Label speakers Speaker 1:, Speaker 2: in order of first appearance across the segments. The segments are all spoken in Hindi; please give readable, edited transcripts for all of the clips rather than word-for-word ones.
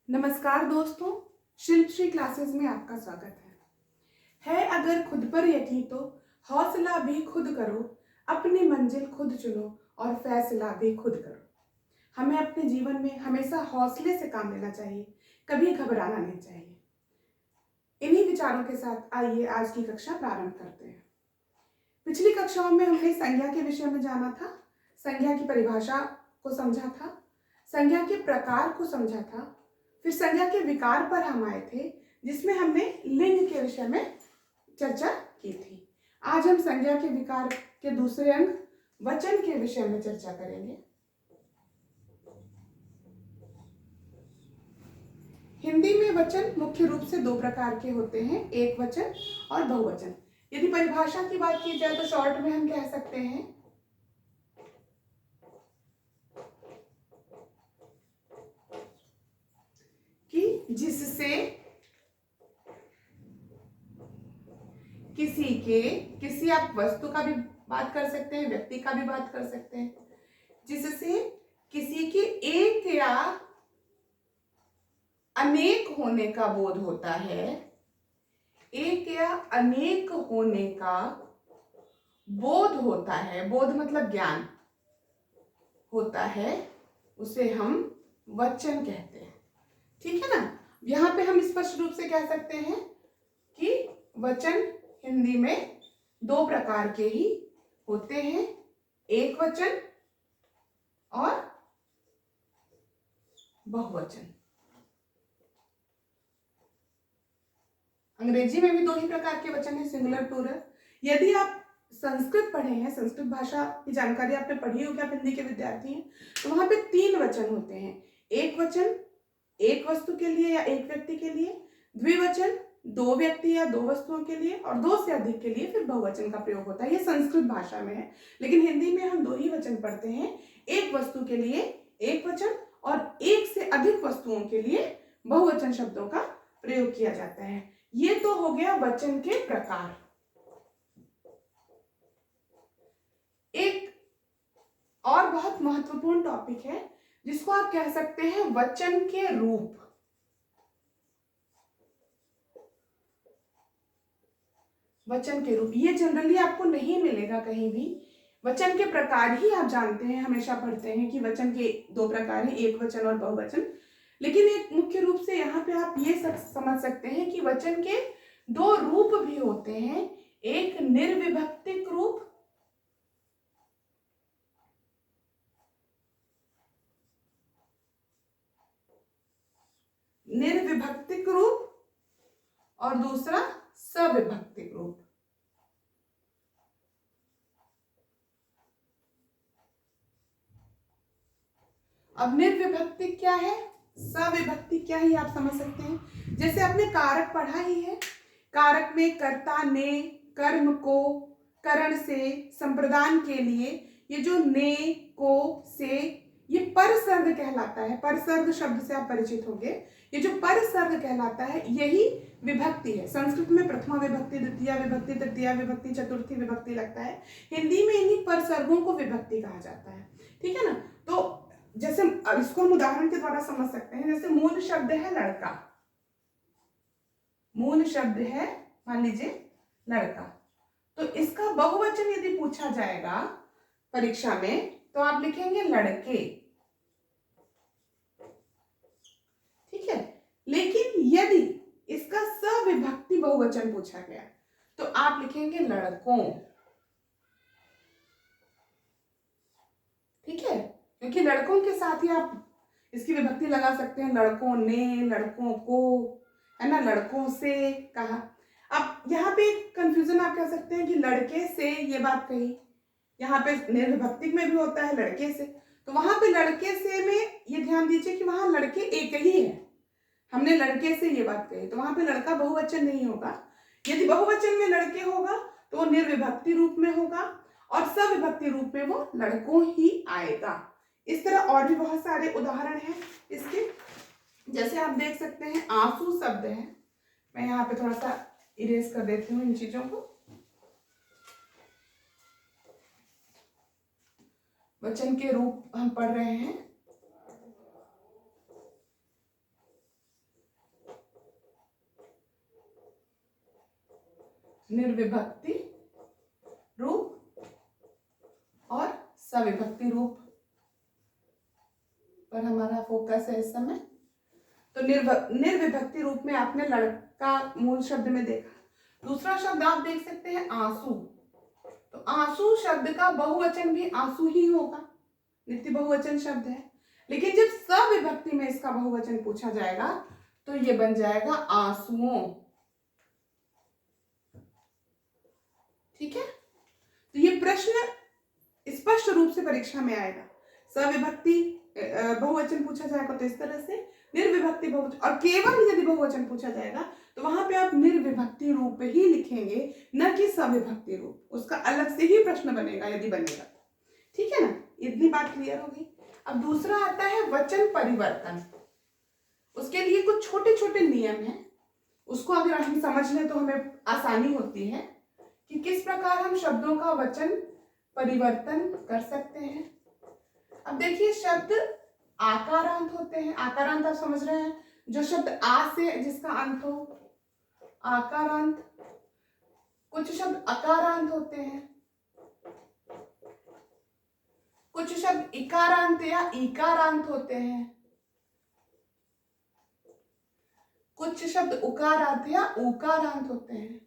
Speaker 1: नमस्कार दोस्तों, शिल्पश्री क्लासेस में आपका स्वागत है अगर खुद पर यकीन तो हौसला भी खुद करो, अपनी मंजिल खुद चुनो और फैसला भी खुद करो। हमें अपने जीवन में हमेशा हौसले से काम लेना चाहिए, कभी घबराना नहीं चाहिए। इन्हीं विचारों के साथ आइए आज की कक्षा प्रारंभ करते हैं। पिछली कक्षाओं में हमने संज्ञा के विषय में जाना था, संज्ञा की परिभाषा को समझा था, संज्ञा के प्रकार को समझा था, फिर संज्ञा के विकार पर हम आए थे जिसमें हमने लिंग के विषय में चर्चा की थी। आज हम संज्ञा के विकार के दूसरे अंग वचन के विषय में चर्चा करेंगे। हिंदी में वचन मुख्य रूप से दो प्रकार के होते हैं, एक वचन और बहुवचन। यदि परिभाषा की बात की जाए तो शॉर्ट में हम कह सकते हैं कि जिससे किसी आप वस्तु का भी बात कर सकते हैं, व्यक्ति का भी बात कर सकते हैं, जिससे किसी के एक या अनेक होने का बोध होता है, एक या अनेक होने का बोध होता है, बोध मतलब ज्ञान होता है, उसे हम वचन कहते हैं। ठीक है ना। यहां पे हम स्पष्ट रूप से कह सकते हैं कि वचन हिंदी में दो प्रकार के ही होते हैं, एक वचन और बहुवचन। अंग्रेजी में भी दो ही प्रकार के वचन हैं, सिंगुलर प्लूरल। यदि आप संस्कृत पढ़े हैं, संस्कृत भाषा की जानकारी आपने पढ़ी होगी, आप हिंदी के विद्यार्थी हैं, तो वहां पे तीन वचन होते हैं, एक वचन एक वस्तु के लिए या एक व्यक्ति के लिए, द्विवचन दो व्यक्ति या दो वस्तुओं के लिए, और दो से अधिक के लिए फिर बहुवचन का प्रयोग होता है। ये संस्कृत भाषा में है, लेकिन हिंदी में हम दो ही वचन पढ़ते हैं, एक वस्तु के लिए एक वचन और एक से अधिक वस्तुओं के लिए बहुवचन शब्दों का प्रयोग किया जाता है। ये तो हो गया वचन के प्रकार। एक और बहुत महत्वपूर्ण टॉपिक है जिसको आप कह सकते हैं वचन के रूप। वचन के रूप ये जनरली आपको नहीं मिलेगा कहीं भी। वचन के प्रकार ही आप जानते हैं, हमेशा पढ़ते हैं कि वचन के दो प्रकार हैं, एक वचन और बहुवचन। लेकिन एक मुख्य रूप से यहाँ पे आप ये समझ सकते हैं कि वचन के दो रूप भी होते हैं, एक निर्विभक्तिक रूप और दूसरा सविभक्तिक रूप। अब निर्विभक्ति क्या है, सविभक्ति क्या है, आप समझ सकते हैं। जैसे आपने कारक पढ़ा ही है, कारक में कर्ता ने, कर्म को, करण से, संप्रदान के लिए, ये जो ने, को, से, ये परसर्ग कहलाता है। परसर्ग शब्द से आप परिचित होंगे। ये जो परसर्ग कहलाता है यही विभक्ति है। संस्कृत में प्रथमा विभक्ति, द्वितीय विभक्ति, तृतीय विभक्ति, चतुर्थी विभक्ति लगता है। हिंदी में इन्हीं परसर्गों को विभक्ति कहा जाता है। ठीक है ना। तो जैसे अब इसको हम उदाहरण के द्वारा समझ सकते हैं। जैसे मूल शब्द है लड़का, मूल शब्द है मान लीजिए लड़का, तो इसका बहुवचन यदि पूछा जाएगा परीक्षा में तो आप लिखेंगे लड़के। ठीक है। लेकिन यदि इसका सविभक्ति बहुवचन पूछा गया तो आप लिखेंगे लड़कों। ठीक है, क्योंकि लड़कों के साथ ही आप इसकी विभक्ति लगा सकते हैं, लड़कों ने, लड़कों को, है ना, लड़कों से कहा। अब यहाँ पे कंफ्यूजन आप कह सकते हैं कि लड़के से ये बात कही, यहाँ पे निर्विभक्तिक में भी होता है लड़के से, तो वहां पे लड़के से में ये ध्यान दीजिए कि वहां लड़के एक ही है, हमने लड़के से ये बात कही, तो वहां पे लड़का बहुवचन नहीं होगा। यदि बहुवचन में लड़के होगा तो वो निर्विभक्ति रूप में होगा और सविभक्ति रूप में वो लड़कों ही आएगा। इस तरह और भी बहुत सारे उदाहरण हैं इसके। जैसे आप देख सकते हैं आंसू शब्द है, मैं यहाँ पे थोड़ा सा इरेज कर देती हूँ इन चीजों को। वचन के रूप हम पढ़ रहे हैं। निर्विभक्ति रूप और सविभक्ति रूप पर हमारा फोकस है इस समय। तो निर्विभक्ति रूप में आपने लड़का मूल शब्द में देखा। दूसरा शब्द आप देख सकते हैं आंसू। तो आंसू शब्द का बहुवचन भी आंसू ही होगा, नित्य बहुवचन शब्द है। लेकिन जब सविभक्ति में इसका बहुवचन पूछा जाएगा तो ये बन जाएगा आंसुओं। ठीक है, तो ये प्रश्न स्पष्ट रूप से परीक्षा में आएगा। सविभक्ति बहुवचन पूछा जाएगा तो इस तरह से, निर्विभक्ति बहुवचन, और केवल यदि बहुवचन पूछा जाएगा तो वहां पे आप निर्विभक्ति रूप ही लिखेंगे, न कि सविभक्ति रूप। उसका अलग से ही प्रश्न बनेगा यदि बनेगा। ठीक है ना, इतनी बात क्लियर होगी। अब दूसरा आता है वचन परिवर्तन। उसके लिए कुछ छोटे छोटे नियम हैं, उसको अगर हम समझ लें तो हमें आसानी होती है कि किस प्रकार हम शब्दों का वचन परिवर्तन कर सकते हैं। अब देखिए, शब्द आकारांत होते हैं। आकारांत आप समझ रहे हैं, जो शब्द आ से जिसका अंत हो, आकारांत। कुछ शब्द अकारांत होते हैं, कुछ शब्द इकारांत या इकारांत होते हैं, कुछ शब्द उकारांत या उकारांत होते हैं,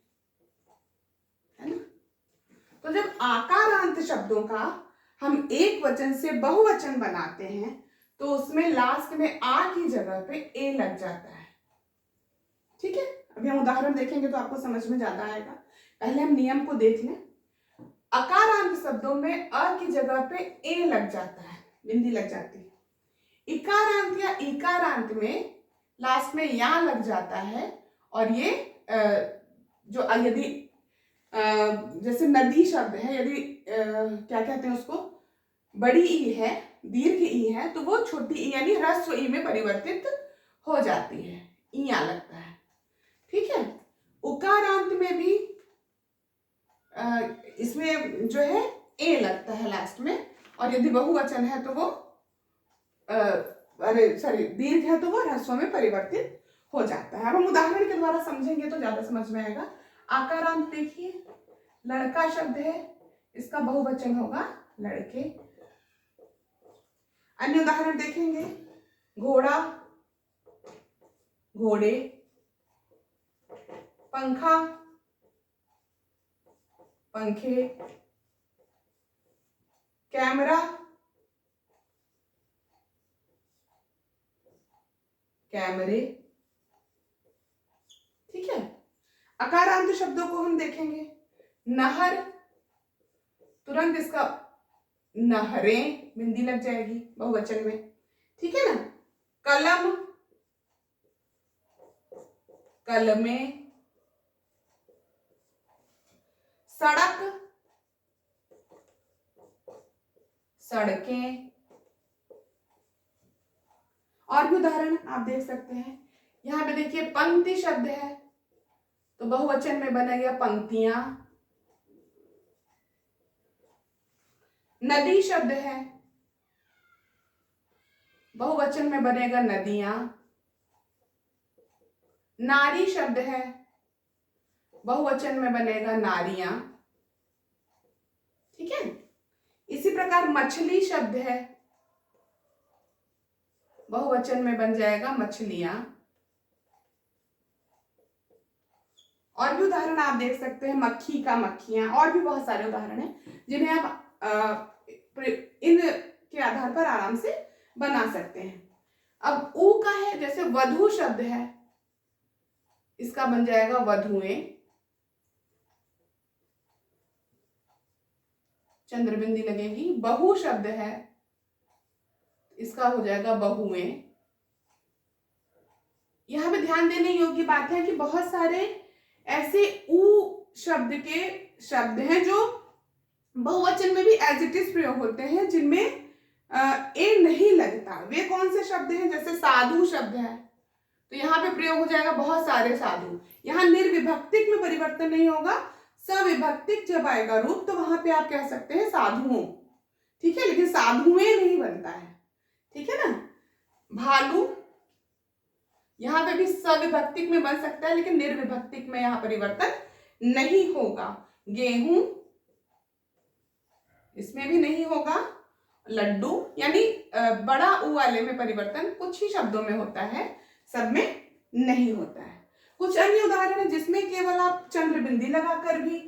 Speaker 1: है ना। तो जब आकारांत शब्दों का हम एक वचन से बहुवचन बनाते हैं तो उसमें लास्ट में आ की जगह पे ए लग जाता है। ठीक है, अभी हम उदाहरण देखेंगे तो आपको समझ में ज्यादा आएगा। पहले हम नियम को देख लें। अकारांत शब्दों में अ की जगह पे ए लग जाता है, बिंदी लग जाती है। इकारांत या इकारांत में लास्ट में या लग जाता है, और ये जो यदि जैसे नदी शब्द है, यदि क्या कहते हैं उसको, बड़ी ई है, दीर्घ ई है, तो वो छोटी ई यानी ह्रस्व ई में परिवर्तित हो जाती है, इया लगता है। ठीक है, उकारांत में भी इसमें जो है ए लगता है लास्ट में, और यदि बहुवचन है तो वो दीर्घ है तो वो ह्रस्व में परिवर्तित हो जाता है। अब हम उदाहरण के द्वारा समझेंगे तो ज्यादा समझ में आएगा। आकारांत देखिए, लड़का शब्द है, इसका बहुवचन होगा लड़के। अन्य उदाहरण देखेंगे, घोड़ा, घोड़े, पंखा, पंखे, कैमरा, कैमरे। ठीक है, अकारांत शब्दों को हम देखेंगे। नहर, तुरंत इसका नहरें बिंदी लग जाएगी बहुवचन में। ठीक है ना। कलम, कलमें, सड़क, सड़कें। और भी उदाहरण आप देख सकते हैं। यहां पे देखिए पंक्ति शब्द है तो बहुवचन में बनेगा पंक्तियां। नदी शब्द है, बहुवचन में बनेगा नदियां। नारी शब्द है, बहुवचन में बनेगा नारियां। ठीक है, इसी प्रकार मछली शब्द है, बहुवचन में बन जाएगा मछलियां। और भी उदाहरण आप देख सकते हैं, मक्खी का मक्खियां। और भी बहुत सारे उदाहरण हैं जिन्हें आप इन के आधार पर आराम से बना सकते हैं। अब ऊ का है, जैसे वधू शब्द है, इसका बन जाएगा वधुएं। चंद्रबिंदी लगेगी। बहु शब्द है, इसका हो जाएगा बहुएं। यहां पे ध्यान देने योग्य बात है कि बहुत सारे ऐसे ऊ शब्द के शब्द हैं जो बहुवचन में भी एज इट इज प्रयोग होते हैं, जिनमें ए नहीं लगता। वे कौन से शब्द हैं? जैसे साधु शब्द है तो यहाँ पे प्रयोग हो जाएगा बहुत सारे साधु। यहाँ निर्विभक्तिक में परिवर्तन नहीं होगा, सविभक्तिक जब आएगा रूप तो वहां पे आप कह सकते हैं साधुओं। ठीक है, लेकिन साधुएं नहीं बनता है। ठीक है ना। भालू, यहाँ पे भी सविभक्तिक में बन सकता है लेकिन निर्विभक्तिक में यहाँ परिवर्तन नहीं होगा। गेहूं, इसमें भी नहीं होगा। लड्डू, यानी बड़ा ऊ वाले में परिवर्तन कुछ ही शब्दों में होता है, सब में नहीं होता है। कुछ अन्य उदाहरण है जिसमें केवल आप चंद्र बिंदी लगाकर भी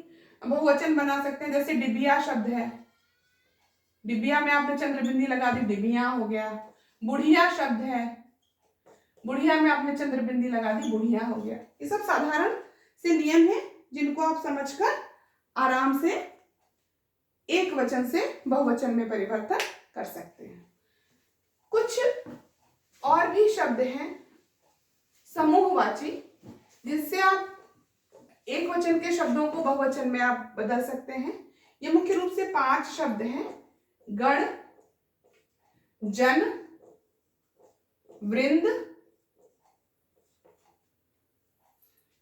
Speaker 1: बहुवचन बना सकते हैं। जैसे डिबिया शब्द है, डिबिया में आपने चंद्र बिंदी लगा दी, डिबिया हो गया। बुढ़िया शब्द है, बुढ़िया में आपने चंद्र बिंदी लगा दी, बुढ़िया हो गया। ये सब साधारण से नियम है जिनको आप समझकर आराम से एक वचन से बहुवचन में परिवर्तन कर सकते हैं। कुछ और भी शब्द हैं समूहवाची, जिससे आप एक वचन के शब्दों को बहुवचन में आप बदल सकते हैं। ये मुख्य रूप से 5 शब्द हैं: गण, जन, वृंद,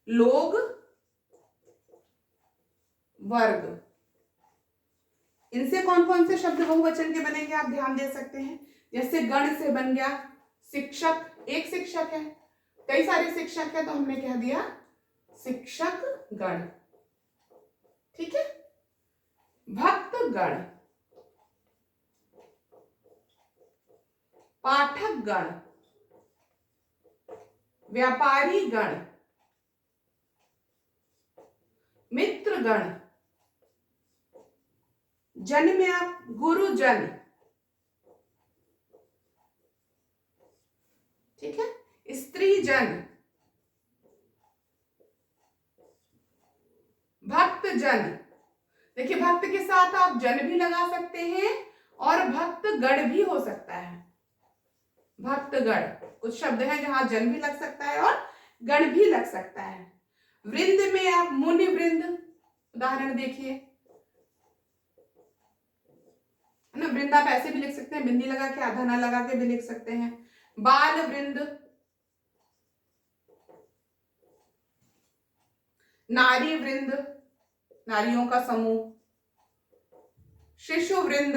Speaker 1: लोग, वर्ग। इनसे कौन कौन से शब्द बहुवचन के बनेंगे आप ध्यान दे सकते हैं। जैसे गण से बन गया शिक्षक, एक शिक्षक है, कई सारे शिक्षक है तो हमने कह दिया शिक्षक गण। ठीक है। भक्त गण, पाठक गण, व्यापारी गण, मित्र गण, जन में आप गुरुजन। ठीक है। स्त्री जन, भक्त जन। देखिए भक्त के साथ आप जन भी लगा सकते हैं और भक्त गण भी हो सकता है। भक्त गण, कुछ शब्द हैं जहां जन भी लग सकता है और गण भी लग सकता है। वृंद में आप मुनि वृंद, उदाहरण देखिए, है ना। वृंद आप ऐसे भी लिख सकते हैं, बिंदी लगा के, आधा ना लगा के भी लिख सकते हैं। बाल वृंद, नारी वृंद, नारियों का समूह, शिशु वृंद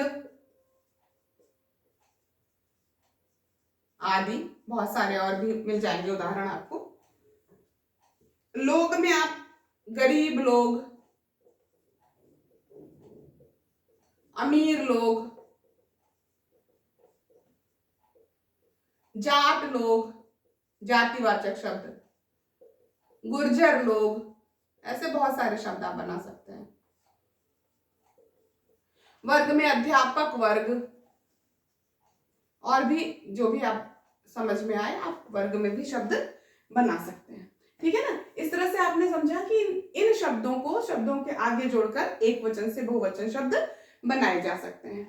Speaker 1: आदि, बहुत सारे और भी मिल जाएंगे उदाहरण आपको। लोग में आप गरीब लोग, अमीर लोग, जाट लोग, जातिवाचक शब्द, गुर्जर लोग, ऐसे बहुत सारे शब्द आप बना सकते हैं। वर्ग में अध्यापक वर्ग, और भी जो भी आप समझ में आए आप वर्ग में भी शब्द बना सकते हैं। ठीक है ना। इस तरह से आपने समझा कि इन शब्दों को शब्दों के आगे जोड़कर एक वचन से बहुवचन शब्द बनाए जा सकते हैं।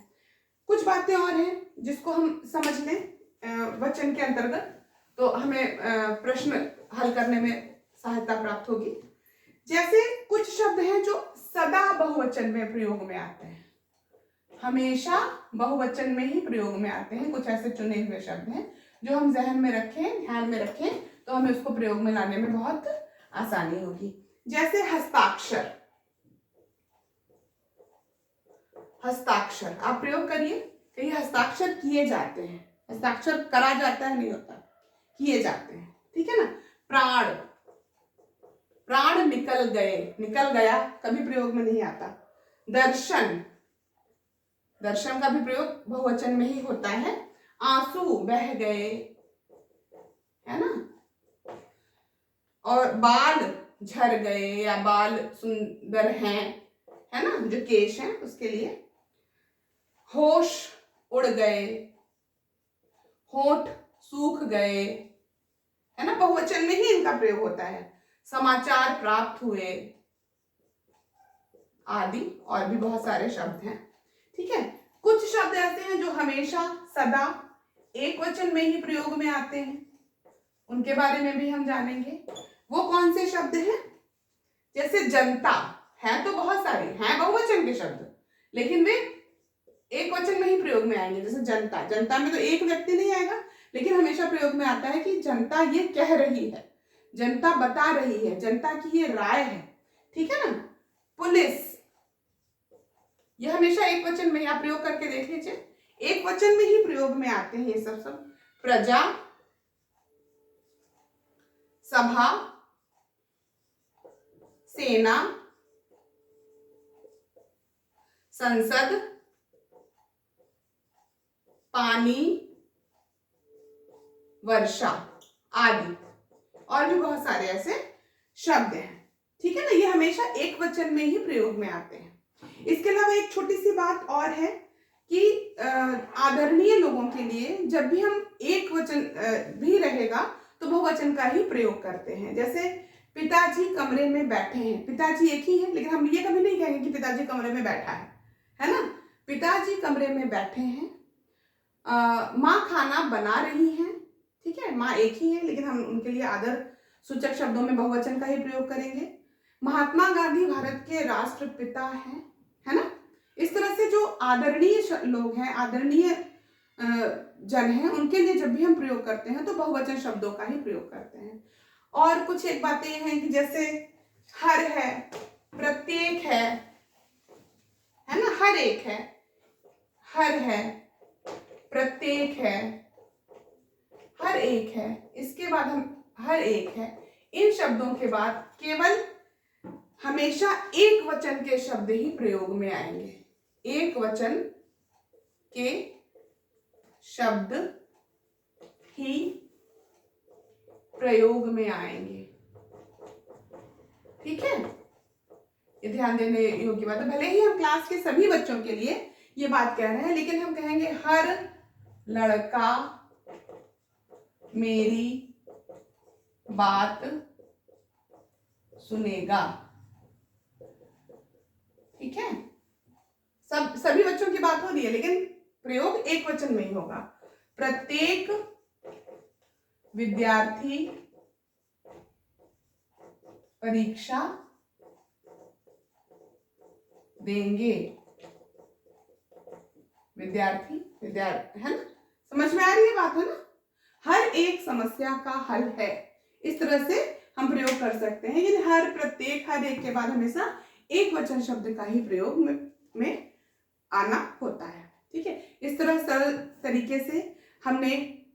Speaker 1: कुछ बातें और हैं जिसको हम समझ लें वचन के अंतर्गत, तो हमें प्रश्न हल करने में सहायता प्राप्त होगी। जैसे कुछ शब्द हैं जो सदा बहुवचन में प्रयोग में आते हैं, हमेशा बहुवचन में ही प्रयोग में आते हैं। कुछ ऐसे चुने हुए शब्द हैं जो हम जहन में रखें, ध्यान में रखें, तो हमें उसको प्रयोग में लाने में बहुत आसानी होगी। जैसे हस्ताक्षर, हस्ताक्षर आप प्रयोग करिए, कहीं हस्ताक्षर किए जाते हैं, हस्ताक्षर करा जाता है नहीं होता, किए जाते हैं। ठीक है ना। प्राण, प्राण निकल गए, निकल गया कभी प्रयोग में नहीं आता। दर्शन, दर्शन का भी प्रयोग बहुवचन में ही होता है। आंसू बह गए, है ना। और बाल झड़ गए या बाल सुंदर हैं, है ना, जो केश हैं उसके लिए। होश उड़ गए, होठ सूख गए, है ना, बहुवचन में ही इनका प्रयोग होता है। समाचार प्राप्त हुए आदि, और भी बहुत सारे शब्द हैं। ठीक है। कुछ शब्द ऐसे हैं जो हमेशा सदा एक वचन में ही प्रयोग में आते हैं, उनके बारे में भी हम जानेंगे। वो कौन से शब्द हैं? जैसे जनता, है तो बहुत सारे हैं बहुवचन के शब्द, लेकिन वे एक वचन में ही प्रयोग में आएंगे। जैसे जनता, जनता में तो एक व्यक्ति नहीं आएगा, लेकिन हमेशा प्रयोग में आता है कि जनता ये कह रही है, जनता बता रही है, जनता की ये राय है। ठीक है ना। पुलिस, ये हमेशा एक वचन में, आप प्रयोग करके देख लीजिए, एक वचन में ही प्रयोग में आते हैं ये सब। प्रजा, सभा, सेना, संसद, पानी, वर्षा आदि, और भी बहुत सारे ऐसे शब्द हैं। ठीक है ना, ये हमेशा एक वचन में ही प्रयोग में आते हैं। इसके अलावा एक छोटी सी बात और है कि आदरणीय लोगों के लिए जब भी हम एक वचन भी रहेगा तो बहुवचन का ही प्रयोग करते हैं। जैसे पिताजी कमरे में बैठे हैं, पिताजी एक ही है, लेकिन हम ये कभी नहीं कहेंगे कि पिताजी कमरे में बैठा है ना। पिताजी कमरे में बैठे हैं। माँ खाना बना रही हैं, ठीक है, माँ एक ही है, लेकिन हम उनके लिए आदर सूचक शब्दों में बहुवचन का ही प्रयोग करेंगे। महात्मा गांधी भारत के राष्ट्रपिता हैं, है ना। इस तरह से जो आदरणीय लोग हैं, आदरणीय जन हैं, उनके लिए जब भी हम प्रयोग करते हैं तो बहुवचन शब्दों का ही प्रयोग करते हैं। और कुछ एक बातें हैं कि जैसे हर है, प्रत्येक है ना, हर एक है, हर है, प्रत्येक है, हर एक है। इसके बाद हम हर एक है, इन शब्दों के बाद केवल हमेशा एक वचन के शब्द ही प्रयोग में आएंगे। एक वचन के शब्द ही प्रयोग में आएंगे। ठीक है, ये ध्यान देने योग्य बात है। भले ही हम क्लास के सभी बच्चों के लिए ये बात कह रहे हैं, लेकिन हम कहेंगे हर लड़का मेरी बात सुनेगा। ठीक है, सभी बच्चों की बात हो रही है, लेकिन प्रयोग एक वचन में ही होगा। प्रत्येक विद्यार्थी परीक्षा देंगे। विद्यार्थी है ना, समझ में आ रही है बात, है ना। हर एक समस्या का हल है, इस तरह से हम प्रयोग कर सकते हैं। यानी हर, प्रत्येक, हर एक के बाद हमेशा एक वचन शब्द का ही प्रयोग में आना होता है। ठीक है, इस तरह सरल तरीके से हमने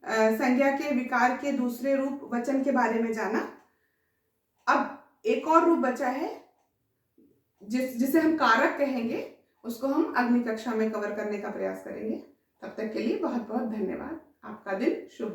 Speaker 1: संज्ञा के विकार के दूसरे रूप वचन के बारे में जाना। अब एक और रूप बचा है जिसे हम कारक कहेंगे, उसको हम अगली कक्षा में कवर करने का प्रयास करेंगे। तब तक के लिए बहुत बहुत धन्यवाद। आपका दिन शुभ।